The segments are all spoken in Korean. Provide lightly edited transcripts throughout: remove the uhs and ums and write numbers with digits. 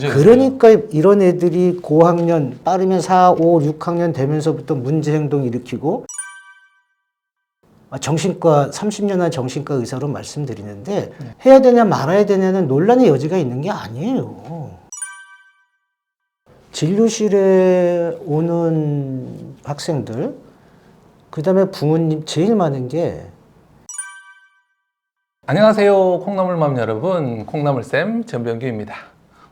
그러니까 이런 애들이 고학년, 빠르면 4, 5, 6학년 되면서부터 문제 행동 일으키고 정신과, 30년 한 정신과 의사로 말씀드리는데 해야 되냐 말아야 되냐는 논란의 여지가 있는 게 아니에요. 진료실에 오는 학생들, 그 다음에 부모님 제일 많은 게 안녕하세요 콩나물맘 여러분, 콩나물쌤 전병규입니다.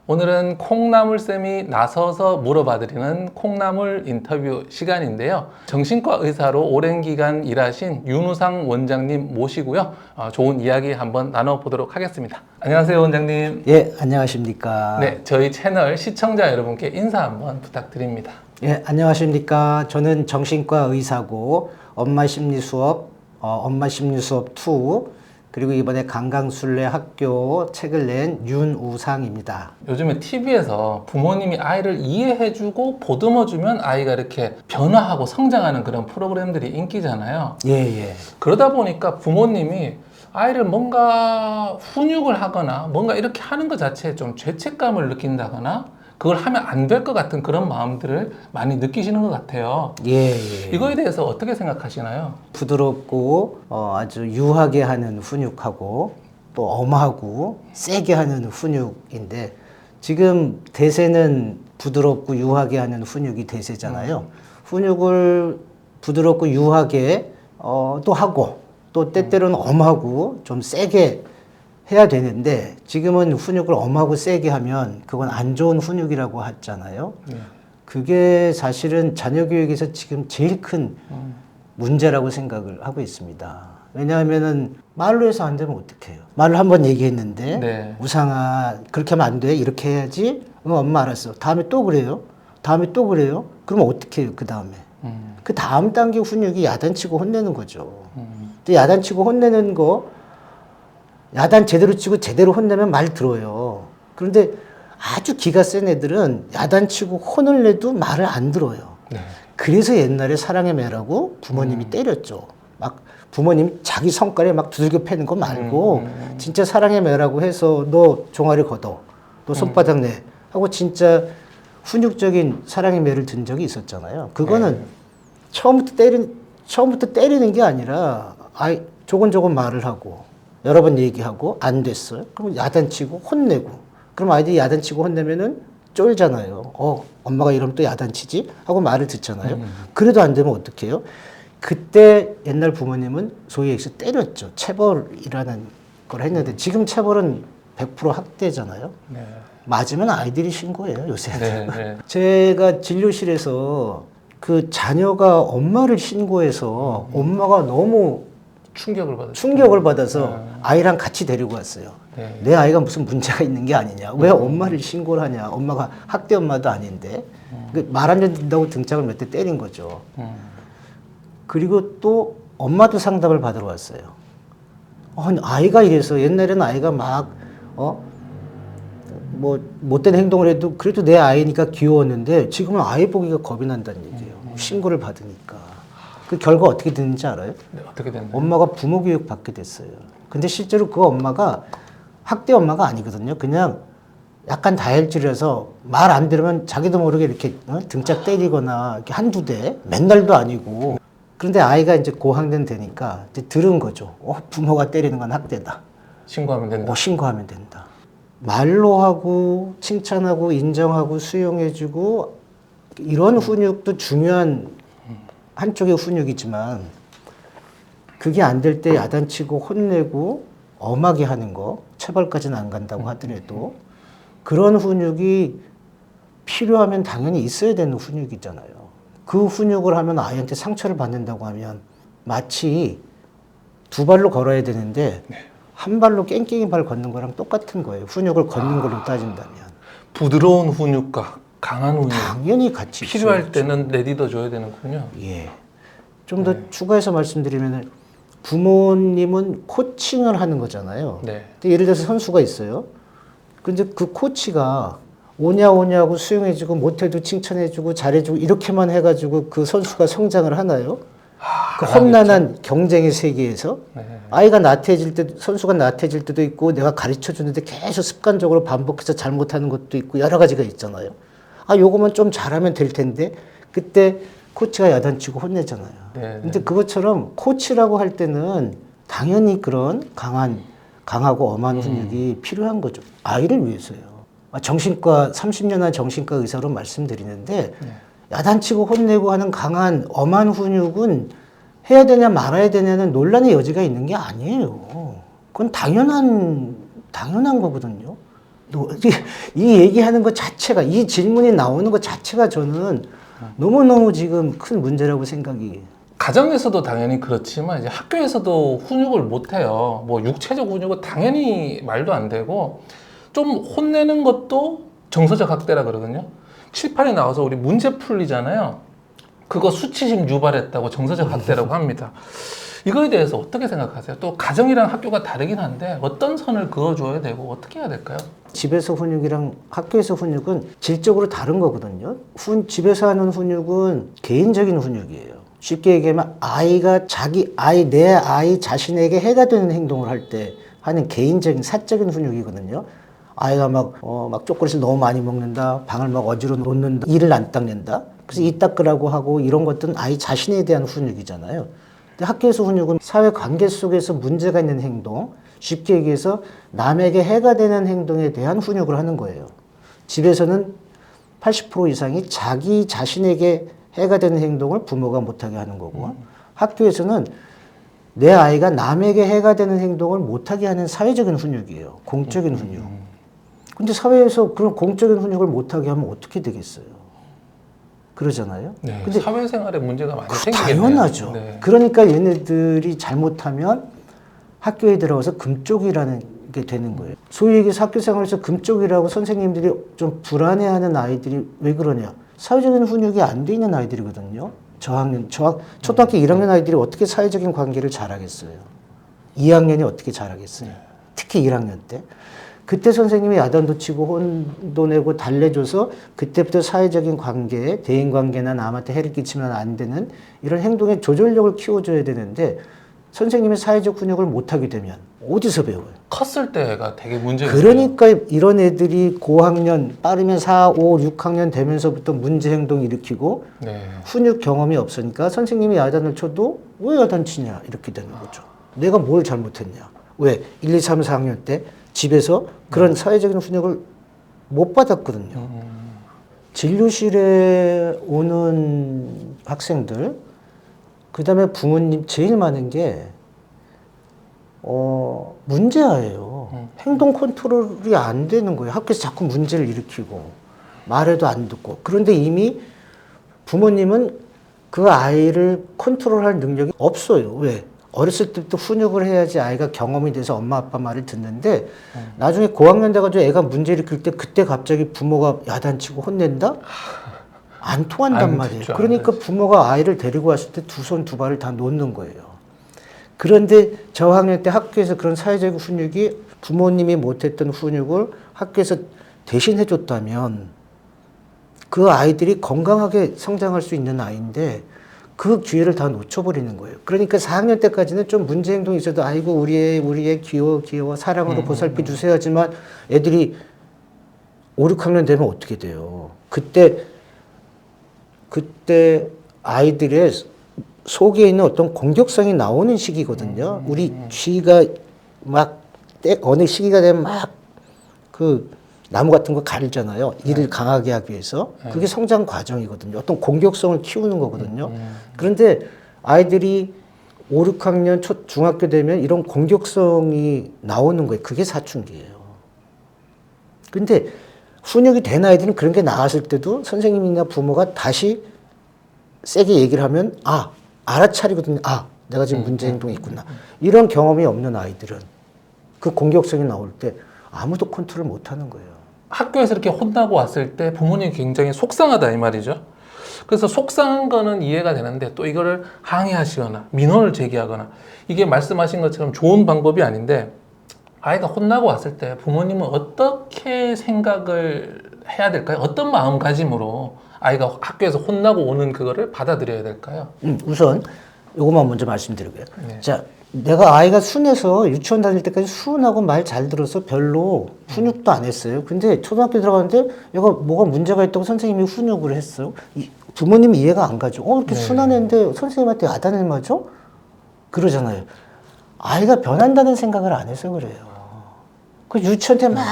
오늘은 콩나물쌤이 나서서 물어봐드리는 콩나물 인터뷰 시간인데요. 정신과 의사로 오랜 기간 일하신 윤우상 원장님 모시고요. 좋은 이야기 한번 나눠보도록 하겠습니다. 안녕하세요 원장님. 예, 안녕하십니까. 네, 저희 채널 시청자 여러분께 인사 한번 부탁드립니다. 예, 안녕하십니까. 저는 정신과 의사고 엄마 심리 수업, 엄마 심리 수업 2 그리고 이번에 강강술래 학교 책을 낸 윤우상입니다. 요즘에 TV에서 부모님이 아이를 이해해주고 보듬어주면 아이가 이렇게 변화하고 성장하는 그런 프로그램들이 인기잖아요. 예. 그러다 보니까 부모님이 아이를 뭔가 훈육을 하거나 뭔가 이렇게 하는 것 자체에 좀 죄책감을 느낀다거나 그걸 하면 안 될 것 같은 그런 마음들을 많이 느끼시는 것 같아요. 예. 이거에 대해서 어떻게 생각하시나요? 부드럽고 아주 유하게 하는 훈육하고 또 엄하고 세게 하는 훈육인데 지금 대세는 부드럽고 유하게 하는 훈육이 대세잖아요. 훈육을 부드럽고 유하게 또 하고 또 때때로는 엄하고 좀 세게 해야 되는데 지금은 훈육을 엄하고 세게 하면 그건 안 좋은 훈육이라고 하잖아요. 그게 사실은 자녀 교육에서 지금 제일 큰 문제라고 생각을 하고 있습니다. 왜냐하면은 말로 해서 안 되면 어떡해요. 말로 한번 얘기했는데 네. 우상아 그렇게 하면 안 돼. 이렇게 해야지. 응, 엄마 알았어. 다음에 또 그래요. 다음에 또 그래요. 그러면 어떻게 해요 그 다음에. 그 다음 단계 훈육이 야단치고 혼내는 거죠. 근데 야단치고 혼내는 거 야단 제대로 치고 제대로 혼내면 말 들어요. 그런데 아주 기가 센 애들은 야단 치고 혼을 내도 말을 안 들어요. 네. 그래서 옛날에 사랑의 매라고 부모님이 때렸죠. 막 부모님이 자기 성깔에 막 두들겨 패는 거 말고 진짜 사랑의 매라고 해서 너 종아리 걷어. 너 손바닥 내. 하고 진짜 훈육적인 사랑의 매를 든 적이 있었잖아요. 그거는 처음부터 때리는 게 아니라 조곤조곤 말을 하고 여러 번 얘기하고 안 됐어요. 그럼 야단치고 혼내고. 그럼 아이들이 야단치고 혼내면은 쫄잖아요. 엄마가 이러면 또 야단치지? 하고 말을 듣잖아요. 그래도 안 되면 어떡해요? 그때 옛날 부모님은 소위 얘기해서 때렸죠. 체벌이라는 걸 했는데 지금 체벌은 100% 학대잖아요. 네. 맞으면 아이들이 신고해요, 요새. 네. 제가 진료실에서 그 자녀가 엄마를 신고해서 엄마가 너무 충격을 받아서 아이랑 같이 데리고 왔어요. 네. 내 아이가 무슨 문제가 있는 게 아니냐. 왜 엄마를 신고를 하냐. 엄마가 학대 엄마도 아닌데. 말 안 듣는다고 등짝을 몇 대 때린 거죠. 그리고 또 엄마도 상담을 받으러 왔어요. 아이가 이래서 옛날에는 아이가 막 뭐 못된 행동을 해도 그래도 내 아이니까 귀여웠는데 지금은 아이 보기가 겁이 난다는 얘기예요. 신고를 받으니까. 그 결과 어떻게 됐는지 알아요? 네, 어떻게 됐나요? 엄마가 부모 교육 받게 됐어요. 근데 실제로 그 엄마가 학대 엄마가 아니거든요. 그냥 약간 다혈질이라서 말 안 들으면 자기도 모르게 이렇게 등짝 때리거나 이렇게 한두 대, 맨날도 아니고. 그런데 아이가 이제 고학년 되니까 이제 들은 거죠. 부모가 때리는 건 학대다. 신고하면 된다. 신고하면 된다. 말로 하고 칭찬하고 인정하고 수용해주고 이런 훈육도 중요한 한쪽의 훈육이지만 그게 안 될 때 야단치고 혼내고 엄하게 하는 거 체벌까지는 안 간다고 하더라도 그런 훈육이 필요하면 당연히 있어야 되는 훈육이잖아요. 그 훈육을 하면 아이한테 상처를 받는다고 하면 마치 두 발로 걸어야 되는데 한 발로 깽깽이 발 걷는 거랑 똑같은 거예요. 훈육을 걷는 걸로 따진다면. 부드러운 훈육과 강한 훈육. 당연히 같이 필요할 때는 내딛어 줘야 되는군요. 예. 좀 더 추가해서 말씀드리면은 부모님은 코칭을 하는 거잖아요. 네. 근데 예를 들어서 선수가 있어요. 근데 그 코치가 오냐고 수용해주고 못해도 칭찬해주고 잘해주고 이렇게만 해가지고 그 선수가 성장을 하나요? 그 험난한 경쟁의 세계에서 네. 아이가 나태해질 때, 선수가 나태해질 때도 있고 내가 가르쳐 주는데 계속 습관적으로 반복해서 잘못하는 것도 있고 여러 가지가 있잖아요. 아, 요거만 좀 잘하면 될 텐데 그때 코치가 야단치고 혼내잖아요. 네. 근데 그것처럼 코치라고 할 때는 당연히 그런 강하고 엄한 훈육이 필요한 거죠. 아이를 위해서요. 정신과 30년 한 정신과 의사로 말씀드리는데 야단치고 혼내고 하는 강한 엄한 훈육은 해야 되냐 말아야 되냐는 논란의 여지가 있는 게 아니에요. 그건 당연한 거거든요. 이 얘기하는 것 자체가, 이 질문이 나오는 것 자체가 저는 너무너무 지금 큰 문제라고 생각이. 가정에서도 당연히 그렇지만 이제 학교에서도 훈육을 못 해요. 뭐 육체적 훈육은 당연히 말도 안 되고 좀 혼내는 것도 정서적 학대라 그러거든요. 칠판에 나와서 우리 문제 풀리잖아요. 그거 수치심 유발했다고 정서적 학대라고 합니다. 이거에 대해서 어떻게 생각하세요? 또 가정이랑 학교가 다르긴 한데 어떤 선을 그어줘야 되고 어떻게 해야 될까요? 집에서 훈육이랑 학교에서 훈육은 질적으로 다른 거거든요. 집에서 하는 훈육은 개인적인 훈육이에요. 쉽게 얘기하면 내 아이 자신에게 해가 되는 행동을 할 때 하는 개인적인 사적인 훈육이거든요. 아이가 막 초콜릿을 너무 많이 먹는다, 방을 막 어지러 놓는다, 이를 안 닦는다. 그래서 이 닦으라고 하고 이런 것들은 아이 자신에 대한 훈육이잖아요. 근데 학교에서 훈육은 사회 관계 속에서 문제가 있는 행동, 쉽게 얘기해서 남에게 해가 되는 행동에 대한 훈육을 하는 거예요. 집에서는 80% 이상이 자기 자신에게 해가 되는 행동을 부모가 못하게 하는 거고, 학교에서는 내 아이가 남에게 해가 되는 행동을 못하게 하는 사회적인 훈육이에요. 공적인 훈육. 근데 사회에서 그런 공적인 훈육을 못하게 하면 어떻게 되겠어요? 그러잖아요. 네, 근데 사회생활에 문제가 많이 생기겠네요. 당연하죠. 네. 그러니까 얘네들이 잘못하면 학교에 들어가서 금쪽이라는 게 되는 거예요. 소위 얘기해서 학교 생활에서 금쪽이라고 선생님들이 좀 불안해하는 아이들이 왜 그러냐. 사회적인 훈육이 안 돼 있는 아이들이거든요. 초등학교 1학년 아이들이 어떻게 사회적인 관계를 잘하겠어요. 2학년이 어떻게 잘하겠어요. 특히 1학년 때. 그때 선생님이 야단도 치고 혼도 내고 달래줘서 그때부터 사회적인 관계, 대인관계나 남한테 해를 끼치면 안 되는 이런 행동의 조절력을 키워줘야 되는데 선생님이 사회적 훈육을 못하게 되면 어디서 배워요? 컸을 때가 되게 문제가 그러니까 이런 애들이 고학년, 빠르면 4, 5, 6학년 되면서부터 문제 행동 일으키고 네. 훈육 경험이 없으니까 선생님이 야단을 쳐도 왜 야단 치냐 이렇게 되는 거죠. 내가 뭘 잘못했냐. 왜? 1, 2, 3, 4학년 때 집에서 그런 사회적인 훈육을 못 받았거든요. 진료실에 오는 학생들, 그 다음에 부모님 제일 많은 게, 문제아예요. 행동 컨트롤이 안 되는 거예요. 학교에서 자꾸 문제를 일으키고, 말해도 안 듣고. 그런데 이미 부모님은 그 아이를 컨트롤할 능력이 없어요. 왜? 어렸을 때부터 훈육을 해야지 아이가 경험이 돼서 엄마 아빠 말을 듣는데 나중에 고학년 돼가지고 애가 문제 일으킬 때 그때 갑자기 부모가 야단치고 혼낸다? 안 통한단 안 말이에요. 듣죠, 그러니까 부모가 아이를 데리고 왔을 때 두 손 두 발을 다 놓는 거예요. 그런데 저학년 때 학교에서 그런 사회적 훈육이 부모님이 못했던 훈육을 학교에서 대신 해줬다면 그 아이들이 건강하게 성장할 수 있는 아이인데 그 기회를 다 놓쳐버리는 거예요. 그러니까 4학년 때까지는 좀 문제 행동이 있어도 아이고 우리 애 귀여워 사랑으로 보살펴 주세요 하지만 애들이 5, 6학년 되면 어떻게 돼요? 그때 아이들의 속에 있는 어떤 공격성이 나오는 시기거든요. 우리 쥐가 어느 시기가 되면 그 나무 같은 거 가르잖아요. 일을 강하게 하기 위해서. 그게 성장 과정이거든요. 어떤 공격성을 키우는 거거든요. 그런데 아이들이 5, 6학년 중학교 되면 이런 공격성이 나오는 거예요. 그게 사춘기예요. 근데 훈육이 된 아이들은 그런 게 나왔을 때도 선생님이나 부모가 다시 세게 얘기를 하면 알아차리거든요. 내가 지금 문제 행동이 있구나. 이런 경험이 없는 아이들은 그 공격성이 나올 때 아무도 컨트롤 못 하는 거예요. 학교에서 이렇게 혼나고 왔을 때 부모님이 굉장히 속상하다 이 말이죠. 그래서 속상한 거는 이해가 되는데 또 이거를 항의하시거나 민원을 제기하거나 이게 말씀하신 것처럼 좋은 방법이 아닌데 아이가 혼나고 왔을 때 부모님은 어떻게 생각을 해야 될까요? 어떤 마음가짐으로 아이가 학교에서 혼나고 오는 그거를 받아들여야 될까요? 우선 요것만 먼저 말씀드리고요. 네. 자, 내가 아이가 순해서 유치원 다닐 때까지 순하고 말 잘 들어서 별로 훈육도 안 했어요. 근데 초등학교 들어갔는데 얘가 뭐가 문제가 있다고 선생님이 훈육을 했어요. 부모님이 이해가 안 가죠. 이렇게 네. 순한 애인데 선생님한테 야단을 맞아? 그러잖아요. 아이가 변한다는 생각을 안 해서 그래요. 그 유치원 때 막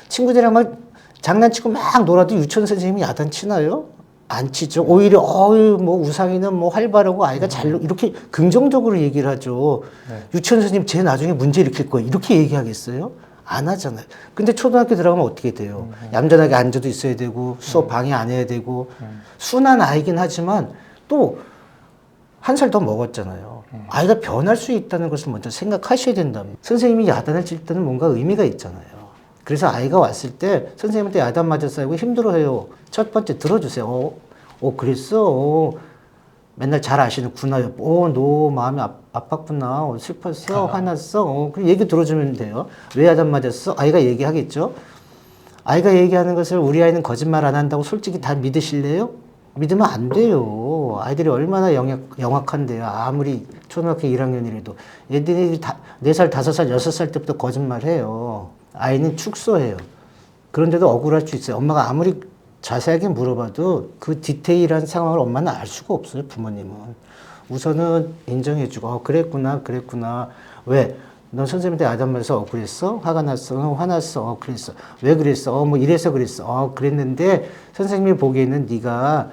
친구들이랑 막 장난치고 막 놀아도 유치원 선생님이 야단 치나요? 안 치죠. 오히려 뭐 우상이는 뭐 활발하고 아이가 잘 이렇게 긍정적으로 얘기를 하죠. 네. 유치원 선생님 쟤 나중에 문제 일으킬 거예요. 이렇게 얘기하겠어요? 안 하잖아요. 근데 초등학교 들어가면 어떻게 돼요? 얌전하게 앉아도 있어야 되고 수업 방해 안 해야 되고 순한 아이긴 하지만 또 한 살 더 먹었잖아요. 아이가 변할 수 있다는 것을 먼저 생각하셔야 된다면 선생님이 야단을 칠 때는 뭔가 의미가 있잖아요. 그래서 아이가 왔을 때 선생님한테 야단 맞았어요 하고 힘들어해요. 첫 번째 들어주세요. 그랬어. 맨날 잘 아시는구나. 너 마음이 아팠구나. 슬펐어. 화났어. 그럼 얘기 들어주면 돼요. 왜 야단 맞았어? 아이가 얘기하겠죠. 아이가 얘기하는 것을 우리 아이는 거짓말 안 한다고 솔직히 다 믿으실래요? 믿으면 안 돼요. 아이들이 얼마나 영악한데요. 아무리 초등학교 1학년이라도. 얘들이 4살, 5살, 6살 때부터 거짓말해요. 아이는 축소해요. 그런데도 억울할 수 있어요. 엄마가 아무리 자세하게 물어봐도 그 디테일한 상황을 엄마는 알 수가 없어요. 부모님은. 우선은 인정해주고 그랬구나. 왜? 넌 선생님한테 야단 맞아서 억울했어? 화가 났어? 화났어? 그랬어. 왜 그랬어? 뭐 이래서 그랬어. 그랬는데 선생님이 보기에는 네가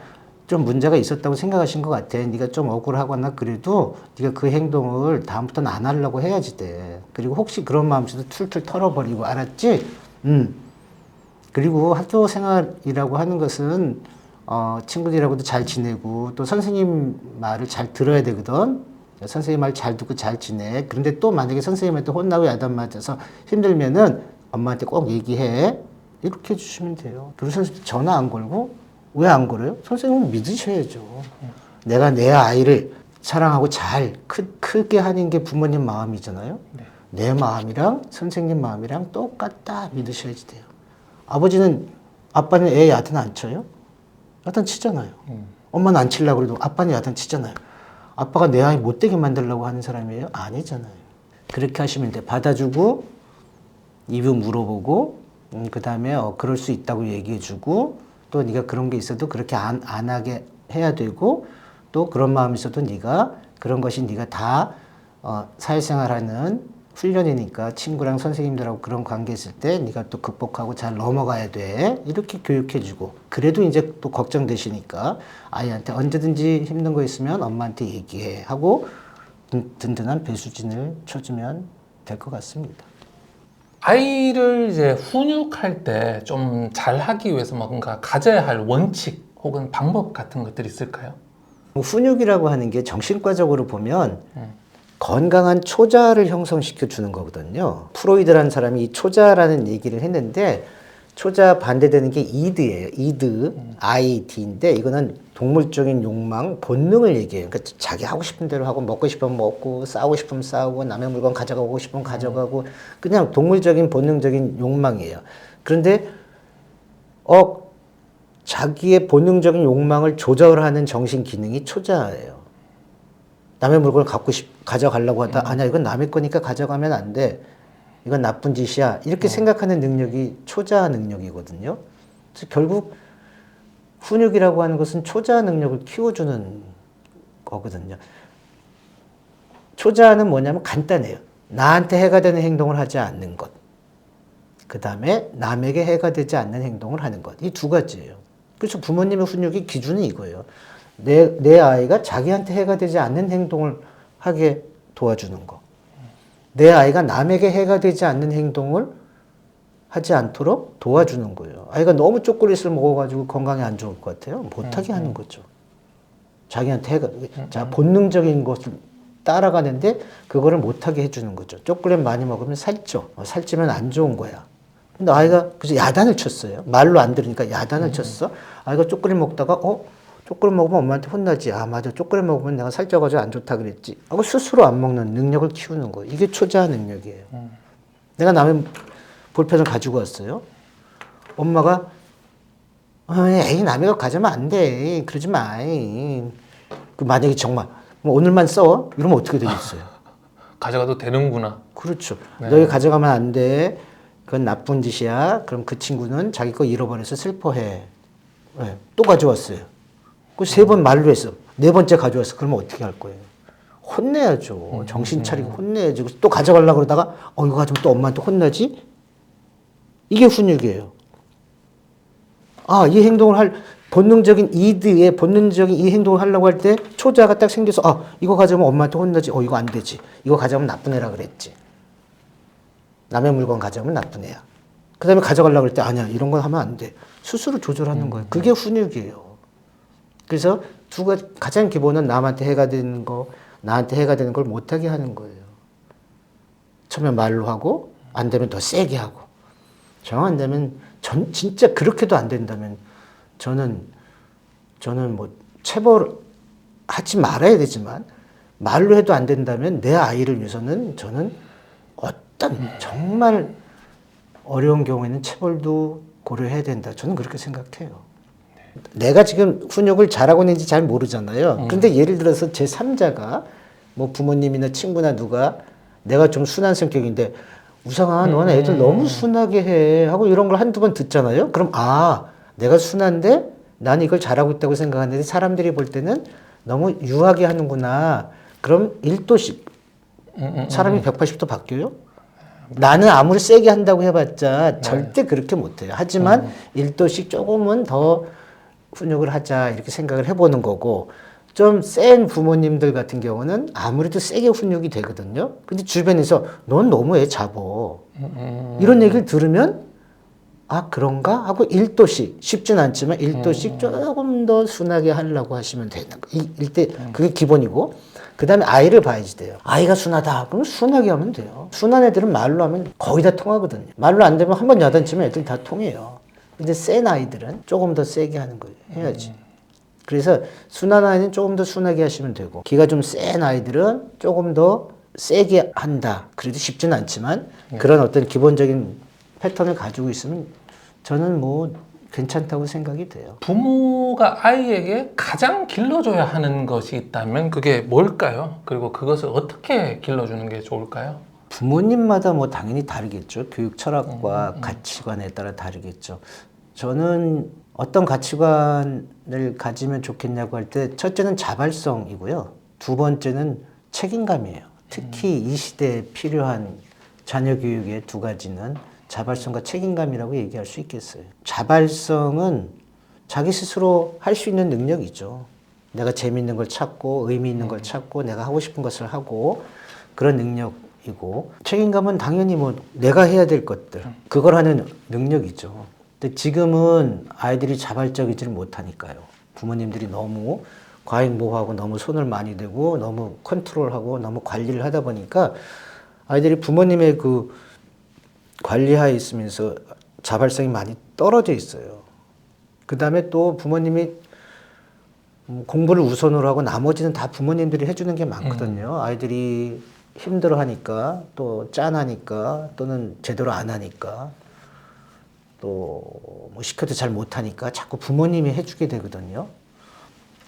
좀 문제가 있었다고 생각하신 것 같아. 네가 좀 억울하거나 그래도 네가 그 행동을 다음부터는 안 하려고 해야지 돼. 그리고 혹시 그런 마음씨도 툴툴 털어버리고 알았지? 그리고 학교 생활이라고 하는 것은 친구들하고도 잘 지내고 또 선생님 말을 잘 들어야 되거든. 선생님 말 잘 듣고 잘 지내. 그런데 또 만약에 선생님한테 혼나고 야단 맞아서 힘들면은 엄마한테 꼭 얘기해. 이렇게 해주시면 돼요. 그리고 선생님 전화 안 걸고 왜 안 걸어요? 선생님은 믿으셔야죠. 내가 내 아이를 사랑하고 잘 크게 하는 게 부모님 마음이잖아요. 네. 내 마음이랑 선생님 마음이랑 똑같다 믿으셔야지 돼요. 아빠는 애 야단 안 쳐요? 야단 치잖아요. 엄마는 안 치려고 그래도 아빠는 야단 치잖아요. 아빠가 내 아이 못되게 만들려고 하는 사람이에요? 아니잖아요. 그렇게 하시면 돼. 받아주고 이유 물어보고 그 다음에 그럴 수 있다고 얘기해주고 또 네가 그런 게 있어도 그렇게 안 하게 해야 되고 또 그런 마음이 있어도 네가 그런 것이 네가 다 사회생활하는 훈련이니까 친구랑 선생님들하고 그런 관계 있을 때 네가 또 극복하고 잘 넘어가야 돼. 이렇게 교육해주고 그래도 이제 또 걱정되시니까 아이한테 언제든지 힘든 거 있으면 엄마한테 얘기해 하고 든든한 배수진을 쳐주면 될 것 같습니다. 아이를 이제 훈육할 때 좀 잘하기 위해서 뭔가 가져야 할 원칙 혹은 방법 같은 것들이 있을까요? 훈육이라고 하는 게 정신과적으로 보면 건강한 초자를 형성시켜 주는 거거든요. 프로이드라는 사람이 이 초자라는 얘기를 했는데 초자 반대되는 게 이드예요. 이드, ID인데 이거는 동물적인 욕망, 본능을 얘기해요. 그러니까 자기 하고 싶은 대로 하고 먹고 싶으면 먹고 싸우고 싶으면 싸우고 남의 물건 가져가고 싶으면 가져가고 그냥 동물적인 본능적인 욕망이에요. 그런데 자기의 본능적인 욕망을 조절하는 정신 기능이 초자예요. 남의 물건을 가져가려고 하다 아니야 이건 남의 거니까 가져가면 안 돼. 이건 나쁜 짓이야. 이렇게 생각하는 능력이 초자 능력이거든요. 그래서 결국 훈육이라고 하는 것은 초자 능력을 키워주는 거거든요. 초자는 뭐냐면 간단해요. 나한테 해가 되는 행동을 하지 않는 것. 그 다음에 남에게 해가 되지 않는 행동을 하는 것. 이 두 가지예요. 그래서 부모님의 훈육의 기준은 이거예요. 내 아이가 자기한테 해가 되지 않는 행동을 하게 도와주는 거. 내 아이가 남에게 해가 되지 않는 행동을 하지 않도록 도와주는 거예요. 아이가 너무 초콜릿을 먹어가지고 건강에 안 좋을 것 같아요. 못하게 하는 거죠. 자기한테 자, 본능적인 것을 따라가는데 그거를 못하게 해주는 거죠. 초콜릿 많이 먹으면 살쪄. 살찌면 안 좋은 거야. 근데 아이가 그래서 야단을 쳤어요. 말로 안 들으니까 야단을 쳤어. 아이가 초콜릿 먹다가 초콜릿 먹으면 엄마한테 혼나지. 아 맞아. 초콜릿 먹으면 내가 살쪄가지고 안 좋다 그랬지. 하고 스스로 안 먹는 능력을 키우는 거예요. 이게 초자 능력이에요. 내가 남의 볼펜을 가지고 왔어요. 엄마가 에이 남의 거 가져면 안 돼. 그러지 마. 그 만약에 정말 뭐 오늘만 써? 이러면 어떻게 되겠어요? 가져가도 되는구나. 그렇죠. 네. 너희 가져가면 안 돼. 그건 나쁜 짓이야. 그럼 그 친구는 자기 거 잃어버려서 슬퍼해. 네, 또 가져왔어요. 그 세 번 말로 했어. 네 번째 가져왔어. 그러면 어떻게 할 거예요? 혼내야죠. 정신 차리고 혼내야지. 또 가져가려고 그러다가 이거 가지고 또 엄마한테 혼나지? 이게 훈육이에요. 아, 이 행동을 본능적인 이드에 본능적인 이 행동을 하려고 할 때 초자가 딱 생겨서 이거 가져가면 엄마한테 혼나지. 이거 안 되지. 이거 가져가면 나쁜 애라 그랬지. 남의 물건 가져가면 나쁜 애야. 그 다음에 가져가려고 할 때 아니야. 이런 건 하면 안 돼. 스스로 조절하는 거예요. 그게 훈육이에요. 그래서 가장 기본은 남한테 해가 되는 거, 나한테 해가 되는 걸 못하게 하는 거예요. 처음에 말로 하고 안 되면 더 세게 하고 정 안 되면 진짜 그렇게도 안 된다면 저는 뭐 체벌 하지 말아야 되지만 말로 해도 안 된다면 내 아이를 위해서는 저는 어떤 정말 어려운 경우에는 체벌도 고려해야 된다. 저는 그렇게 생각해요. 내가 지금 훈육을 잘하고 있는지 잘 모르잖아요. 그런데 예를 들어서 제 3자가 뭐 부모님이나 친구나 누가 내가 좀 순한 성격인데 우상아 너는 애들 너무 순하게 해 하고 이런 걸 한두 번 듣잖아요. 그럼 내가 순한데 난 이걸 잘하고 있다고 생각하는데 사람들이 볼 때는 너무 유하게 하는구나. 그럼 1도씩 사람이 180도 바뀌어요? 나는 아무리 세게 한다고 해봤자 절대 그렇게 못해요. 하지만 1도씩 조금은 더 훈육을 하자 이렇게 생각을 해보는 거고 좀 센 부모님들 같은 경우는 아무래도 세게 훈육이 되거든요. 근데 주변에서 넌 너무 애 잡어. 이런 얘기를 들으면 그런가? 하고 1도씩 쉽진 않지만 1도씩 조금 더 순하게 하려고 하시면 되는 거예요. 그게 기본이고 그 다음에 아이를 봐야지 돼요. 아이가 순하다. 그럼 순하게 하면 돼요. 순한 애들은 말로 하면 거의 다 통하거든요. 말로 안 되면 한 번 야단치면 애들 다 통해요. 근데 센 아이들은 조금 더 세게 하는 거예요. 해야지. 그래서 순한 아이는 조금 더 순하게 하시면 되고 기가 좀 센 아이들은 조금 더 세게 한다. 그래도 쉽지는 않지만 그런 어떤 기본적인 패턴을 가지고 있으면 저는 뭐 괜찮다고 생각이 돼요. 부모가 아이에게 가장 길러줘야 하는 것이 있다면 그게 뭘까요? 그리고 그것을 어떻게 길러주는 게 좋을까요? 부모님마다 뭐 당연히 다르겠죠. 교육 철학과 가치관에 따라 다르겠죠. 저는 어떤 가치관을 가지면 좋겠냐고 할 때 첫째는 자발성이고요. 두 번째는 책임감이에요. 특히 이 시대에 필요한 자녀 교육의 두 가지는 자발성과 책임감이라고 얘기할 수 있겠어요. 자발성은 자기 스스로 할 수 있는 능력이죠. 내가 재미있는 걸 찾고 의미 있는 걸 찾고 내가 하고 싶은 것을 하고 그런 능력이고 책임감은 당연히 뭐 내가 해야 될 것들 그걸 하는 능력이죠. 근데 지금은 아이들이 자발적이지를 못하니까요. 부모님들이 너무 과잉보호하고 너무 손을 많이 대고 너무 컨트롤하고 너무 관리를 하다 보니까 아이들이 부모님의 그 관리하에 있으면서 자발성이 많이 떨어져 있어요. 그 다음에 또 부모님이 공부를 우선으로 하고 나머지는 다 부모님들이 해주는 게 많거든요. 아이들이 힘들어하니까 또 짠하니까 또는 제대로 안 하니까 또 뭐 시켜도 잘 못하니까 자꾸 부모님이 해주게 되거든요.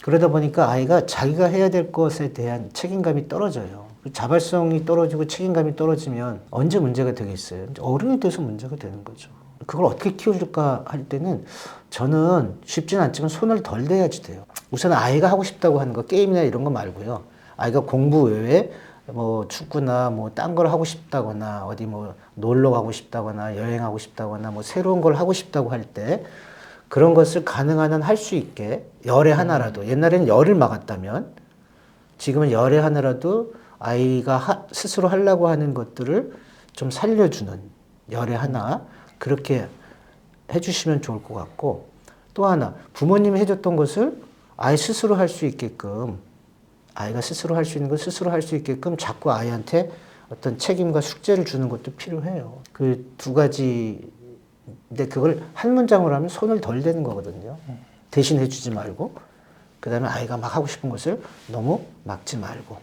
그러다 보니까 아이가 자기가 해야 될 것에 대한 책임감이 떨어져요. 자발성이 떨어지고 책임감이 떨어지면 언제 문제가 되겠어요? 어른이 돼서 문제가 되는 거죠. 그걸 어떻게 키워줄까 할 때는 저는 쉽진 않지만 손을 덜 대야지 돼요. 우선 아이가 하고 싶다고 하는 거 게임이나 이런 거 말고요. 아이가 공부 외에 뭐 축구나 뭐 딴 걸 하고 싶다거나 어디 뭐 놀러 가고 싶다거나 여행하고 싶다거나 뭐 새로운 걸 하고 싶다고 할 때 그런 것을 가능한 한 할 수 있게 열에 하나라도 옛날에는 열을 막았다면 지금은 열에 하나라도 아이가 스스로 하려고 하는 것들을 좀 살려주는 열에 하나 그렇게 해주시면 좋을 것 같고 또 하나 부모님이 해줬던 것을 아이 스스로 할 수 있게끔 아이가 스스로 할 수 있는 걸 스스로 할 수 있게끔 자꾸 아이한테 어떤 책임과 숙제를 주는 것도 필요해요. 그 두 가지 근데 그걸 한 문장으로 하면 손을 덜 대는 거거든요. 대신 해주지 말고 그 다음에 아이가 막 하고 싶은 것을 너무 막지 말고